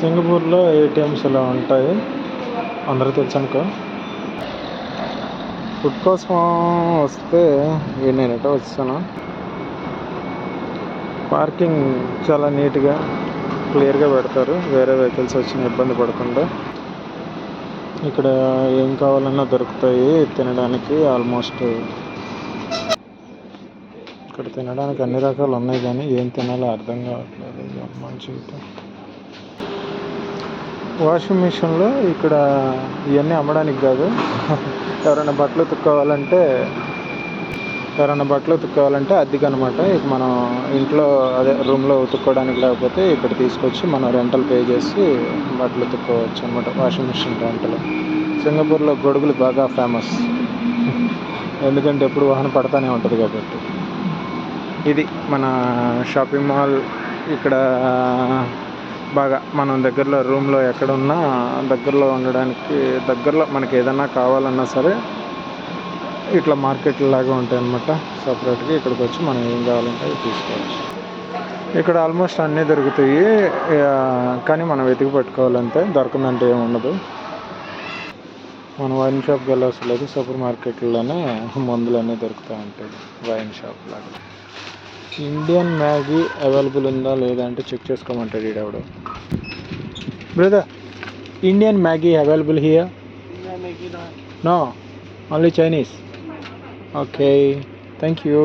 సింగపూర్లో ఏటీఎంస్ ఇలా ఉంటాయి, అందరూ తెలుసు అనుకో. ఫుడ్ కోసం వస్తే నేనైతే వచ్చాను. పార్కింగ్ చాలా నీట్గా క్లియర్గా పెడతారు, వేరే వెహికల్స్ వచ్చిన ఇబ్బంది పడకుండా. ఇక్కడ ఏం కావాలన్నా దొరుకుతాయి తినడానికి. ఆల్మోస్ట్ ఇక్కడ తినడానికి అన్ని రకాలు ఉన్నాయి, కానీ ఏం తినాలో అర్థం కావట్లేదు మన జీవితం. వాషింగ్ మిషన్లో ఇక్కడ ఇవన్నీ అమ్మడానికి కాదు, ఎవరైనా బట్టలు ఉతుక్కోవాలంటే అద్దెకి అనమాట. ఇక మనం ఇంట్లో అదే రూమ్లో ఉతుక్కోవడానికి లేకపోతే ఇక్కడ తీసుకొచ్చి మనం రెంటల్ పే చేసి బట్టలు ఉతుక్కోవచ్చు అనమాట. Washing machine rental. సింగపూర్లో గొడుగులు బాగా ఫేమస్, ఎందుకంటే ఎప్పుడు వాహనం పడతానే ఉంటుంది కాబట్టి. ఇది మన షాపింగ్ మాల్. ఇక్కడ బాగా మనం దగ్గరలో రూమ్లో ఎక్కడున్నా దగ్గరలో ఉండడానికి, దగ్గరలో మనకి ఏదన్నా కావాలన్నా సరే ఇట్లా మార్కెట్ లాగా ఉంటాయి అన్నమాట. సపరేట్గా ఇక్కడికి వచ్చి మనం ఏం కావాలంటే అది తీసుకోవచ్చు. ఇక్కడ ఆల్మోస్ట్ అన్నీ దొరుకుతాయి, కానీ మనం వెతికి పట్టుకోవాలంటే, దొరకదంటే ఏమి ఉండదు. మనం వైన్ షాప్కి వెళ్ళవసలేదు, సూపర్ మార్కెట్లోనే మందులు అన్నీ దొరుకుతూ ఉంటాయి. వైన్ షాప్ లాగా. ఇండియన్ మ్యాగీ అవైలబుల్ ఉందా లేదా అంటే చెక్ చేసుకోమంటాడు ఈడెవడు. Brother, Indian Maggi available here? No, only Chinese. Okay, thank you.